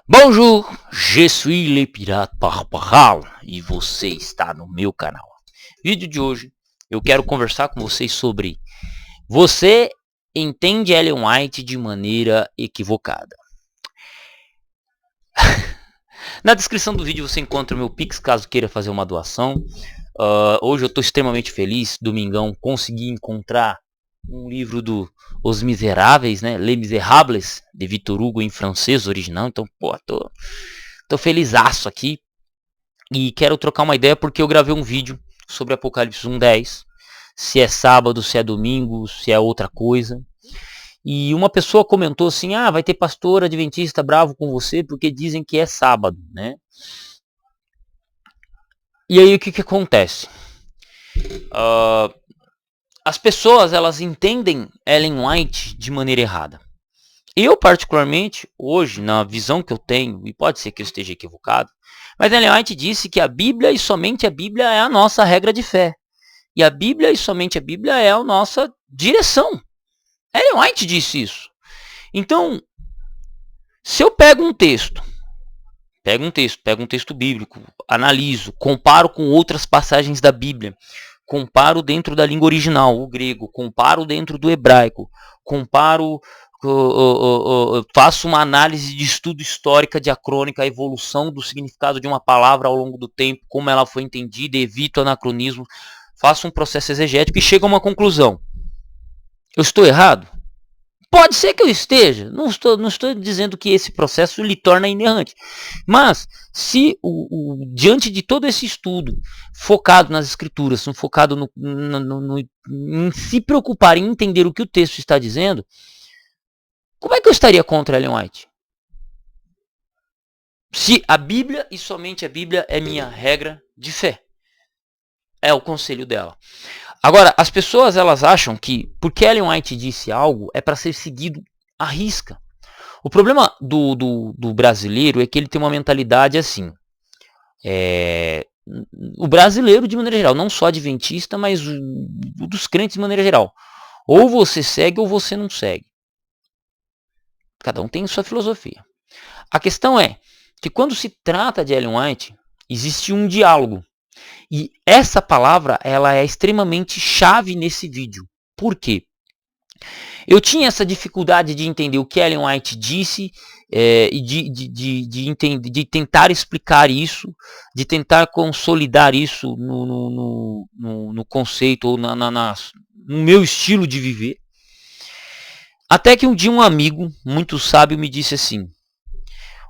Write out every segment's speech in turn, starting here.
Bonjour, je suis le pirate Parparal e você está no meu canal. Vídeo de hoje, eu quero conversar com vocês sobre você entende Ellen White de maneira equivocada. Na descrição do vídeo você encontra o meu Pix caso queira fazer uma doação. Hoje eu estou extremamente feliz, domingão, consegui encontrar um livro do Os Miseráveis, né? Les Miserables, de Victor Hugo em francês original. Então, tô felizaço aqui. E quero trocar uma ideia porque eu gravei um vídeo sobre Apocalipse 1:10. Se é sábado, se é domingo, se é outra coisa. E uma pessoa comentou assim, vai ter pastor adventista bravo com você porque dizem que é sábado, né? E aí o que acontece? As pessoas, elas entendem Ellen White de maneira errada. Eu, particularmente, hoje, na visão que eu tenho, e pode ser que eu esteja equivocado, mas Ellen White disse que a Bíblia e somente a Bíblia é a nossa regra de fé. E a Bíblia e somente a Bíblia é a nossa direção. Ellen White disse isso. Então, se eu pego um texto bíblico, analiso, comparo com outras passagens da Bíblia, comparo dentro da língua original, o grego, comparo dentro do hebraico, comparo, faço uma análise de estudo histórica diacrônica, a evolução do significado de uma palavra ao longo do tempo, como ela foi entendida, evito anacronismo, faço um processo exegético e chego a uma conclusão. Eu estou errado? Pode ser que eu esteja, não estou dizendo que esse processo lhe torna inerrante. Mas, se diante de todo esse estudo, focado nas escrituras, focado em se preocupar em entender o que o texto está dizendo, como é que eu estaria contra Ellen White? Se a Bíblia e somente a Bíblia é minha regra de fé. É o conselho dela. Agora, as pessoas elas acham que porque Ellen White disse algo é para ser seguido à risca. O problema do brasileiro é que ele tem uma mentalidade assim. O brasileiro de maneira geral, não só adventista, mas dos crentes de maneira geral. Ou você segue ou você não segue. Cada um tem sua filosofia. A questão é que quando se trata de Ellen White, existe um diálogo. E essa palavra ela é extremamente chave nesse vídeo. Por quê? Eu tinha essa dificuldade de entender o que Ellen White disse e de tentar explicar isso, de tentar consolidar isso no conceito ou no meu estilo de viver. Até que um dia um amigo muito sábio me disse assim: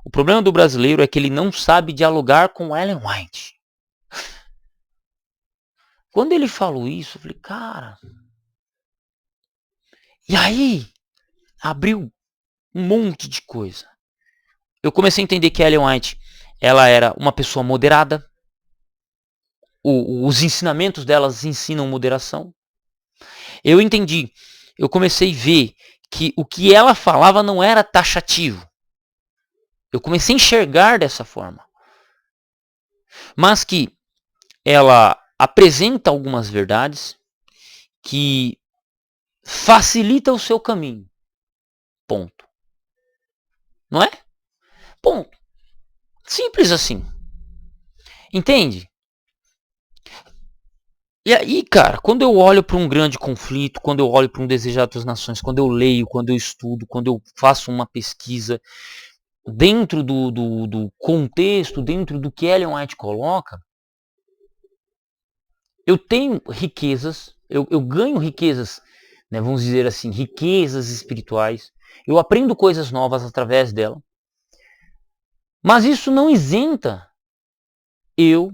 o problema do brasileiro é que ele não sabe dialogar com Ellen White. Quando ele falou isso, eu falei, cara... E aí, abriu um monte de coisa. Eu comecei a entender que a Ellen White, ela era uma pessoa moderada. Os ensinamentos delas ensinam moderação. Eu entendi. Eu comecei a ver que o que ela falava não era taxativo. Eu comecei a enxergar dessa forma. Mas que ela apresenta algumas verdades que facilita o seu caminho. Ponto. Não é? Ponto. Simples assim. Entende? E aí, cara, quando eu olho para um grande conflito, quando eu olho para um desejado das nações, quando eu leio, quando eu estudo, quando eu faço uma pesquisa dentro do contexto, dentro do que Ellen White coloca, eu tenho riquezas, eu ganho riquezas, né, vamos dizer assim, riquezas espirituais, eu aprendo coisas novas através dela, mas isso não isenta eu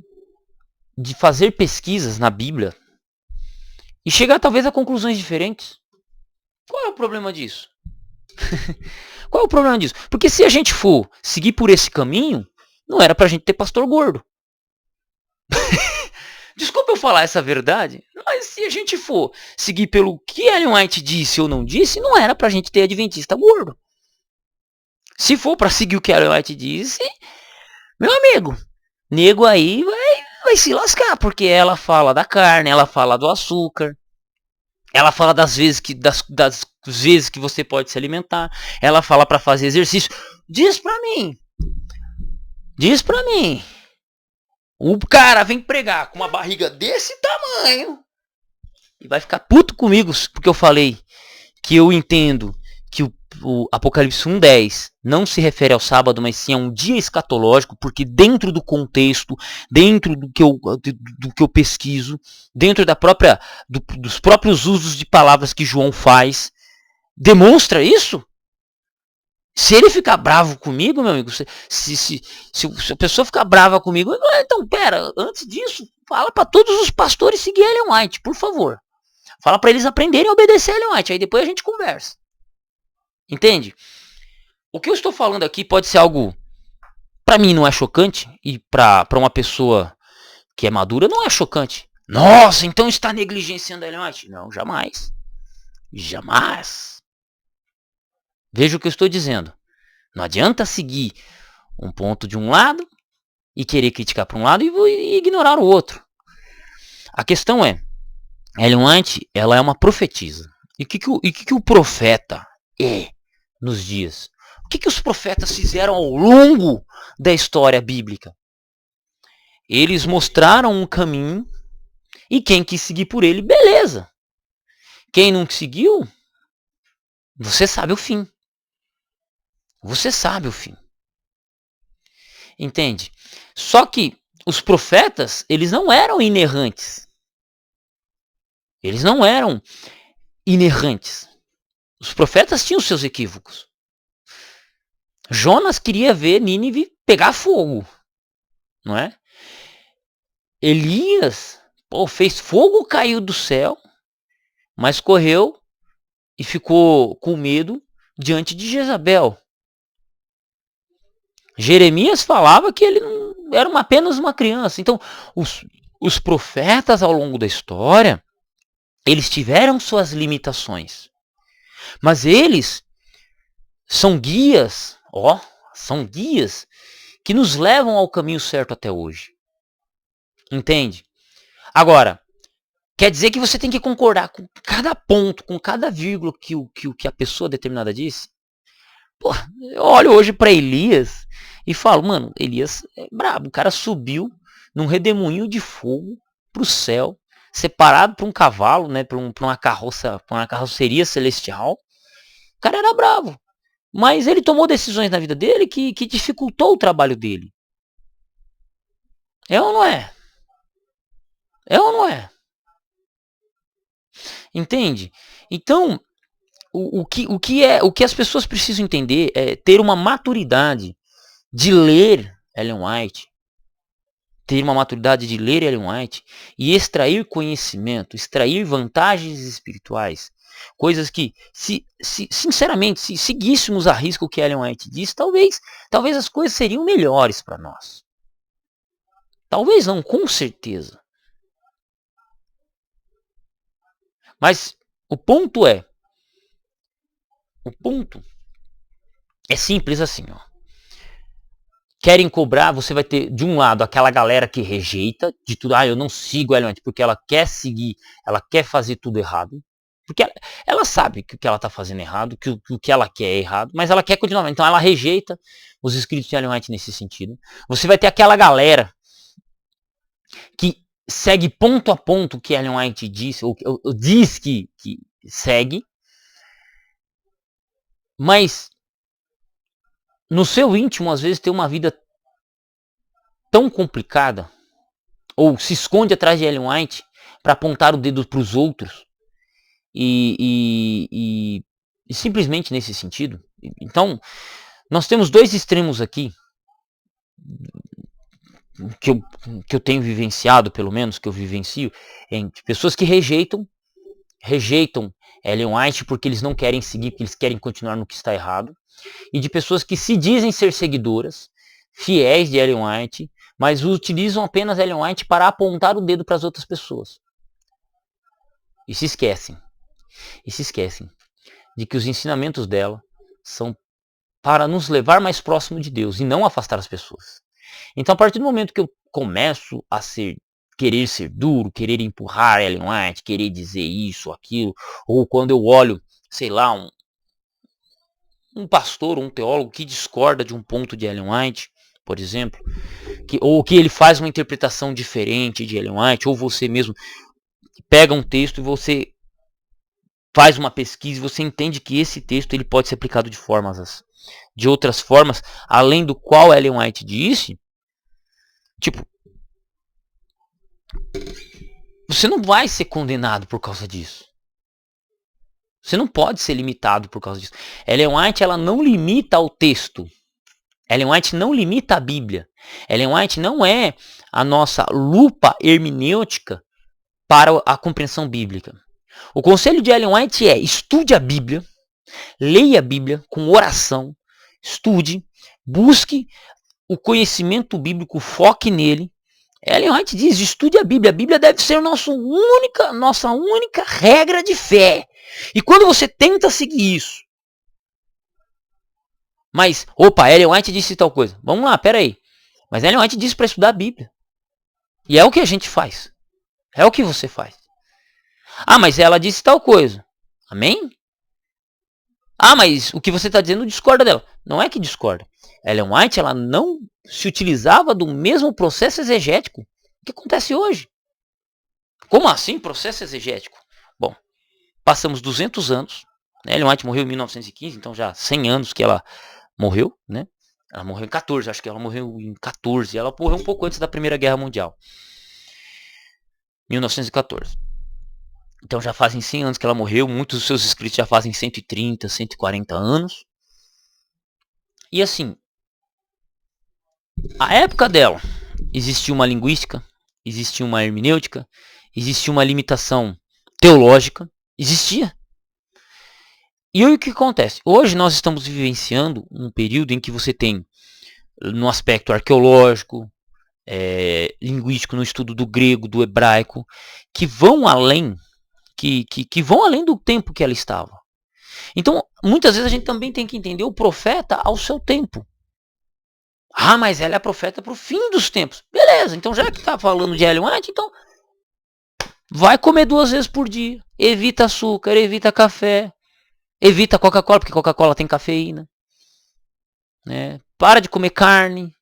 de fazer pesquisas na Bíblia e chegar talvez a conclusões diferentes. Qual é o problema disso? Qual é o problema disso? Porque se a gente for seguir por esse caminho, não era pra gente ter pastor gordo. Desculpa eu falar essa verdade, mas se a gente for seguir pelo que Ellen White disse ou não disse, não era pra gente ter adventista gordo. Se for pra seguir o que Ellen White disse, meu amigo, nego aí vai se lascar, porque ela fala da carne, ela fala do açúcar, ela fala das vezes que você pode se alimentar, ela fala para fazer exercício. Diz pra mim, Diz pra mim. O cara vem pregar com uma barriga desse tamanho e vai ficar puto comigo porque eu falei que eu entendo que o Apocalipse 1:10 não se refere ao sábado, mas sim a um dia escatológico, porque dentro do contexto, dentro do que eu pesquiso, dentro dos próprios usos de palavras que João faz, demonstra isso. Se ele ficar bravo comigo, meu amigo, se a pessoa ficar brava comigo, então pera, antes disso, fala para todos os pastores seguir Ellen White, por favor. Fala para eles aprenderem a obedecer a Ellen White, aí depois a gente conversa. Entende? O que eu estou falando aqui pode ser algo, para mim não é chocante, e para uma pessoa que é madura não é chocante. Nossa, então está negligenciando a Ellen White? Não, jamais. Jamais. Veja o que eu estou dizendo. Não adianta seguir um ponto de um lado e querer criticar para um lado e ignorar o outro. A questão é, Ellen White, ela é uma profetisa. E o que o profeta é nos dias? O que os profetas fizeram ao longo da história bíblica? Eles mostraram um caminho e quem quis seguir por ele, beleza. Quem não seguiu, você sabe o fim. Você sabe o fim. Entende? Só que os profetas, eles não eram inerrantes. Eles não eram inerrantes. Os profetas tinham seus equívocos. Jonas queria ver Nínive pegar fogo, não é? Elias, fez fogo, caiu do céu, mas correu e ficou com medo diante de Jezabel. Jeremias falava que ele não era apenas uma criança. Então, os profetas ao longo da história, eles tiveram suas limitações. Mas eles são guias, são guias que nos levam ao caminho certo até hoje. Entende? Agora, quer dizer que você tem que concordar com cada ponto, com cada vírgula que a pessoa determinada disse? Pô, eu olho hoje para Elias e falo, mano, Elias é brabo. O cara subiu num redemoinho de fogo pro céu, separado por um cavalo, né, por uma carroceria celestial. O cara era bravo. Mas ele tomou decisões na vida dele que dificultou o trabalho dele. É ou não é? É ou não é? Entende? Então, o que as pessoas precisam entender é ter uma maturidade de ler Ellen White, ter uma maturidade de ler Ellen White e extrair conhecimento, extrair vantagens espirituais, coisas que, sinceramente, se seguíssemos a risco o que Ellen White diz, talvez as coisas seriam melhores para nós. Talvez não, com certeza. Mas o ponto é simples assim, ó. Querem cobrar, você vai ter de um lado aquela galera que rejeita de tudo, eu não sigo ela porque ela quer seguir, ela quer fazer tudo errado, porque ela sabe que o que ela está fazendo é errado, que o que ela quer é errado, mas ela quer continuar, então ela rejeita os escritos de Ellen White nesse sentido. Você vai ter aquela galera que segue ponto a ponto o que Ellen White diz, ou diz que segue, mas no seu íntimo, às vezes, tem uma vida tão complicada, ou se esconde atrás de Ellen White para apontar o dedo para os outros, e simplesmente nesse sentido. Então, nós temos dois extremos aqui, que eu tenho vivenciado, pelo menos, que eu vivencio, entre pessoas que rejeitam Ellen White porque eles não querem seguir, porque eles querem continuar no que está errado, e de pessoas que se dizem ser seguidoras, fiéis de Ellen White, mas utilizam apenas Ellen White para apontar o dedo para as outras pessoas. E se esquecem de que os ensinamentos dela são para nos levar mais próximo de Deus e não afastar as pessoas. Então, a partir do momento que eu começo a querer ser duro, querer empurrar Ellen White, querer dizer isso, aquilo, ou quando eu olho, sei lá, um pastor, um teólogo que discorda de um ponto de Ellen White, por exemplo, ou que ele faz uma interpretação diferente de Ellen White, ou você mesmo pega um texto e você faz uma pesquisa e você entende que esse texto ele pode ser aplicado de outras formas, além do qual Ellen White disse, tipo, você não vai ser condenado por causa disso. Você não pode ser limitado por causa disso. Ellen White, ela não limita o texto. Ellen White não limita a Bíblia. Ellen White não é a nossa lupa hermenêutica para a compreensão bíblica. O conselho de Ellen White é: estude a Bíblia, leia a Bíblia com oração, estude, busque o conhecimento bíblico, foque nele. Ellen White diz: estude a Bíblia deve ser nossa única regra de fé. E quando você tenta seguir isso, mas, Ellen White disse tal coisa, vamos lá, peraí, mas Ellen White disse para estudar a Bíblia, e é o que a gente faz, é o que você faz. Mas ela disse tal coisa, amém? Mas o que você está dizendo discorda dela. Não é que discorda. Ellen White, ela não se utilizava do mesmo processo exegético que acontece hoje. Como assim processo exegético? Bom, passamos 200 anos. Né? Ellen White morreu em 1915, então já 100 anos que ela morreu. Né? Ela morreu em 14, acho que ela morreu em 14. Ela morreu um pouco antes da Primeira Guerra Mundial. 1914. Então já fazem 100 anos que ela morreu. Muitos dos seus escritos já fazem 130, 140 anos. E assim, a época dela, existia uma linguística, existia uma hermenêutica, existia uma limitação teológica, existia. E aí o que acontece? Hoje nós estamos vivenciando um período em que você tem, no aspecto arqueológico, linguístico, no estudo do grego, do hebraico, que vão além, que vão além do tempo que ela estava. Então, muitas vezes a gente também tem que entender o profeta ao seu tempo. Mas ela é a profeta para o fim dos tempos. Beleza, então já que está falando de Ellen White, então vai comer 2 vezes por dia. Evita açúcar, evita café, evita Coca-Cola, porque Coca-Cola tem cafeína. Né? Para de comer carne.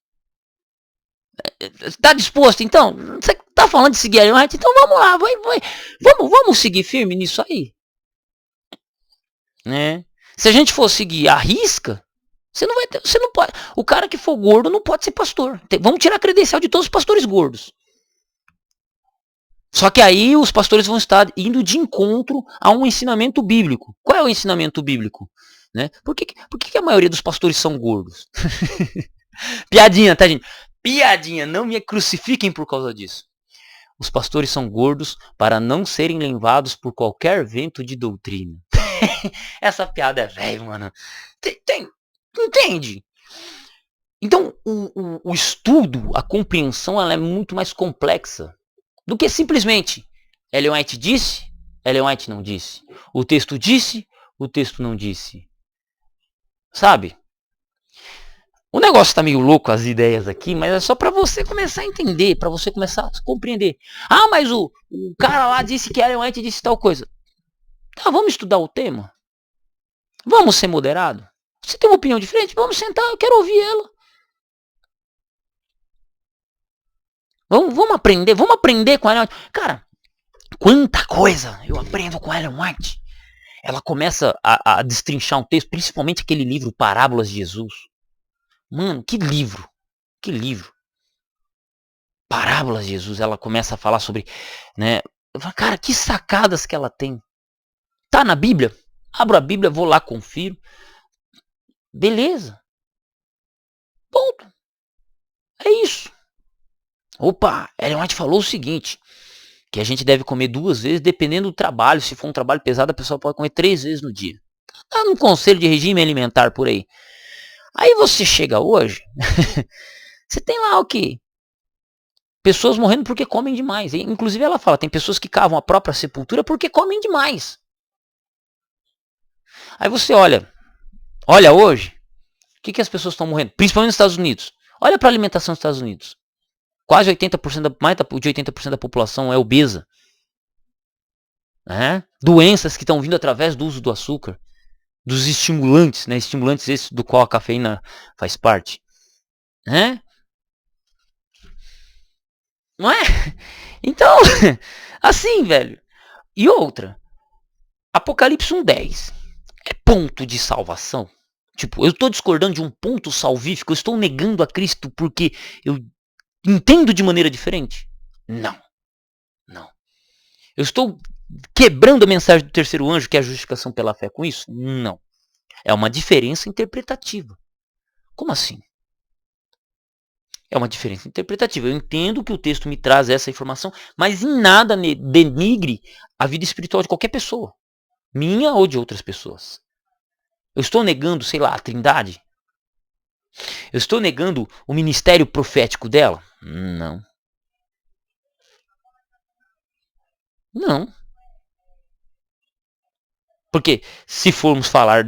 Está disposto, então? Você está falando de seguir Ellen White? Então vamos lá, vamos seguir firme nisso aí. Né? Se a gente for seguir a risca, você não pode. O cara que for gordo não pode ser pastor. Vamos tirar a credencial de todos os pastores gordos. Só que aí os pastores vão estar indo de encontro a um ensinamento bíblico. Qual é o ensinamento bíblico? Né? Por que a maioria dos pastores são gordos? Piadinha, tá, gente? Piadinha, não me crucifiquem por causa disso. Os pastores são gordos para não serem levados por qualquer vento de doutrina. Essa piada é velha, mano. Entende? Então, o estudo, a compreensão, ela é muito mais complexa do que simplesmente Ellen White disse, Ellen White não disse. O texto disse, o texto não disse. Sabe? O negócio tá meio louco, as ideias aqui, mas é só para você começar a entender, para você começar a compreender. Mas o cara lá disse que Ellen White disse tal coisa. Tá, vamos estudar o tema? Vamos ser moderados? Você tem uma opinião diferente? Vamos sentar, eu quero ouvir ela. Vamos aprender com a Ellen White. Cara, quanta coisa eu aprendo com a Ellen White. Ela começa a destrinchar um texto, principalmente aquele livro Parábolas de Jesus. Mano, que livro. Que livro. Parábolas de Jesus. Ela começa a falar sobre, né? Cara, que sacadas que ela tem. Tá na Bíblia? Abro a Bíblia, vou lá, confiro. Beleza. Ponto. É isso. Ellen White falou o seguinte, que a gente deve comer 2 vezes, dependendo do trabalho. Se for um trabalho pesado, a pessoa pode comer 3 vezes no dia. Tá num conselho de regime alimentar por aí. Aí você chega hoje, você tem lá o quê? Pessoas morrendo porque comem demais. Inclusive ela fala, tem pessoas que cavam a própria sepultura porque comem demais. Aí você olha hoje, o que as pessoas estão morrendo? Principalmente nos Estados Unidos. Olha para a alimentação dos Estados Unidos. Quase 80%, mais de 80% da população é obesa. Doenças que estão vindo através do uso do açúcar. Dos estimulantes, né? Estimulantes esses do qual a cafeína faz parte. Não é? Então, assim, velho. E outra, Apocalipse 1:10 é ponto de salvação? Tipo, eu estou discordando de um ponto salvífico, eu estou negando a Cristo porque eu entendo de maneira diferente? Não, não. Eu estou quebrando a mensagem do terceiro anjo, que é a justificação pela fé com isso? Não. É uma diferença interpretativa. Como assim? É uma diferença interpretativa. Eu entendo que o texto me traz essa informação, mas em nada denigre a vida espiritual de qualquer pessoa. Minha ou de outras pessoas. Eu estou negando, sei lá, a trindade? Eu estou negando o ministério profético dela? Não. Não. Porque se formos falar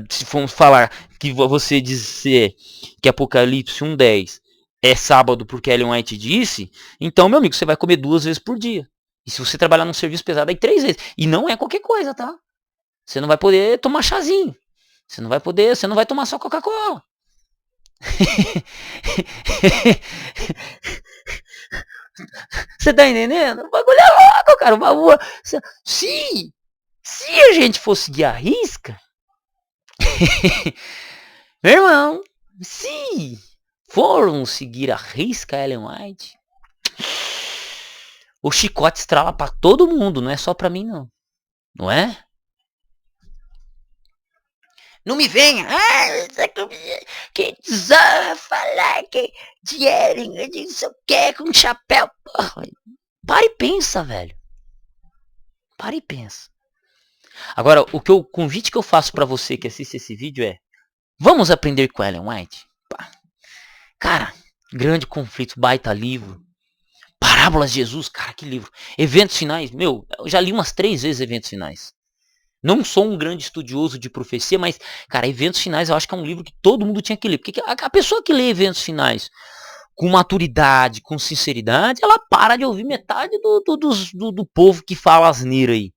que você dizer que Apocalipse 1:10 é sábado porque Ellen White disse, então, meu amigo, você vai comer 2 vezes por dia. E se você trabalhar num serviço pesado, aí 3 vezes. E não é qualquer coisa, tá? Você não vai poder tomar chazinho. Você não vai tomar só Coca-Cola. Você tá entendendo? O bagulho é louco, cara. O bagulho... Se a gente fosse seguir a risca, meu irmão, se formos seguir a risca Ellen White, o chicote estrala pra todo mundo, não é só pra mim não. Não é? Não me venha, que desonra falar que de Ellen, de não sei o que, com chapéu. Porra, para e pensa, velho. Para e pensa. Agora, o convite que eu faço pra você que assiste esse vídeo é: vamos aprender com Ellen White? Pá. Cara, grande conflito, baita livro. Parábolas de Jesus, cara, que livro. Eventos finais, meu, eu já li umas 3 vezes Eventos Finais. Não sou um grande estudioso de profecia, mas, cara, Eventos Finais eu acho que é um livro que todo mundo tinha que ler. Porque a pessoa que lê Eventos Finais com maturidade, com sinceridade, ela para de ouvir metade do povo que fala asneira aí.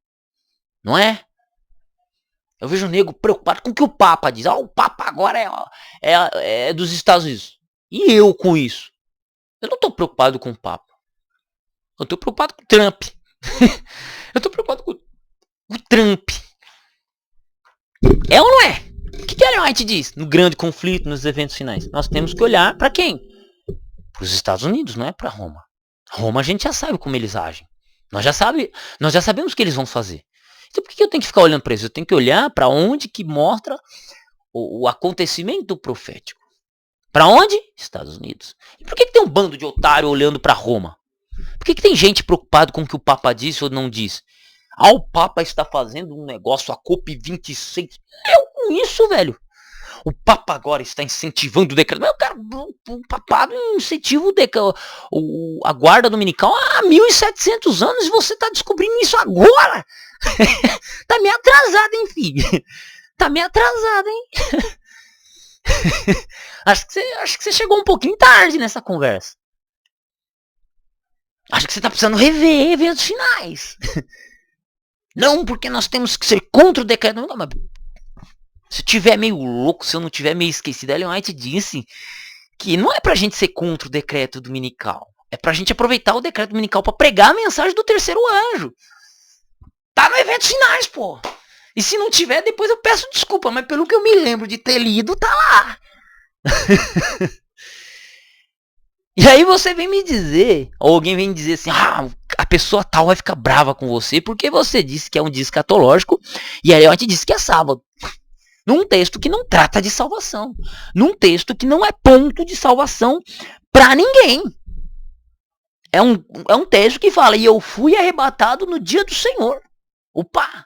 Não é? Eu vejo o nego preocupado com o que o Papa diz. O Papa agora é dos Estados Unidos. E eu com isso? Eu não tô preocupado com o Papa. Eu tô preocupado com o Trump. Eu tô preocupado com o Trump. É ou não é? O que Ellen White diz? No grande conflito, nos eventos finais. Nós temos que olhar para quem? Para os Estados Unidos, não é para Roma. Roma a gente já sabe como eles agem. Nós já sabemos o que eles vão fazer. Então por que eu tenho que ficar olhando para isso? Eu tenho que olhar para onde que mostra o acontecimento profético. Para onde? Estados Unidos. E por que tem um bando de otário olhando para Roma? Por que tem gente preocupada com o que o Papa disse ou não disse? O Papa está fazendo um negócio, a COP26. Eu com isso, velho. O Papa agora está incentivando o decreto. Meu cara, o papado incentiva a guarda dominical há 1700 anos e você está descobrindo isso agora. Tá meio atrasado, hein, filho? Tá meio atrasado, hein? acho que você chegou um pouquinho tarde nessa conversa. Acho que você tá precisando rever eventos finais. Não, porque nós temos que ser contra o decreto. Não, mas se eu tiver meio louco, se eu não tiver meio esquecido, Ellen White disse que não é pra gente ser contra o decreto dominical. É pra gente aproveitar o decreto dominical pra pregar a mensagem do terceiro anjo. Tá no eventos finais, pô. E se não tiver, depois eu peço desculpa, mas pelo que eu me lembro de ter lido, tá lá. E aí você vem me dizer, ou alguém vem dizer assim, a pessoa tal vai ficar brava com você porque você disse que é um dia escatológico e aí ela te disse que é sábado. Num texto que não trata de salvação. Num texto que não é ponto de salvação pra ninguém. É um texto que fala, e eu fui arrebatado no dia do Senhor. Opa!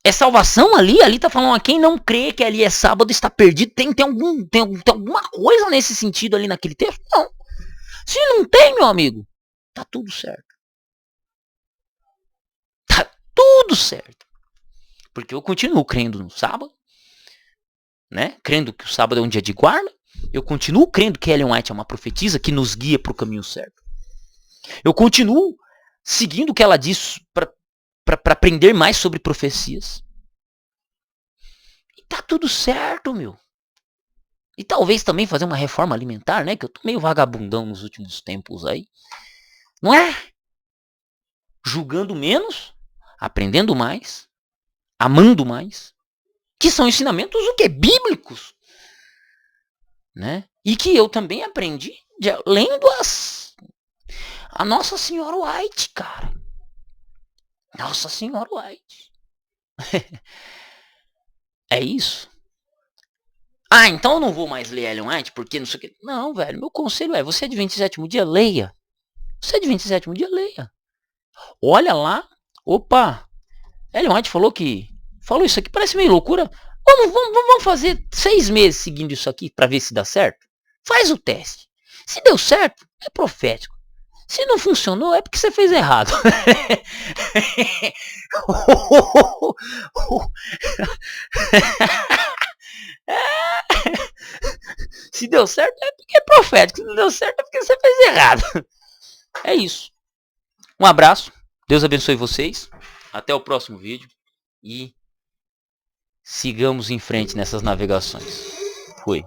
É salvação ali? Ali tá falando, quem não crê que ali é sábado está perdido. Tem alguma coisa nesse sentido ali naquele texto? Não. Se não tem, meu amigo, tá tudo certo. Tá tudo certo. Porque eu continuo crendo no sábado, né? Crendo que o sábado é um dia de guarda. Eu continuo crendo que Ellen White é uma profetisa que nos guia para o caminho certo. Eu continuo seguindo o que ela diz para aprender mais sobre profecias. E tá tudo certo, meu. E talvez também fazer uma reforma alimentar, né? Que eu tô meio vagabundão nos últimos tempos aí. Não é? Julgando menos, aprendendo mais, amando mais. Que são ensinamentos o quê? Bíblicos. Né? E que eu também aprendi lendo a Nossa Senhora White, cara. Nossa Senhora White. É isso. Ah, então eu não vou mais ler Ellen White, porque não sei o que. Não, velho, meu conselho é, você é de 27º dia, leia. Você é de 27º dia, leia. Olha lá. Opa, Ellen White falou isso aqui, parece meio loucura. Vamos fazer 6 meses seguindo isso aqui para ver se dá certo. Faz o teste. Se deu certo, é profético. Se não funcionou, é porque você fez errado. Se deu certo, é porque é profético. Se não deu certo, é porque você fez errado. É isso. Um abraço. Deus abençoe vocês. Até o próximo vídeo. E sigamos em frente nessas navegações. Fui.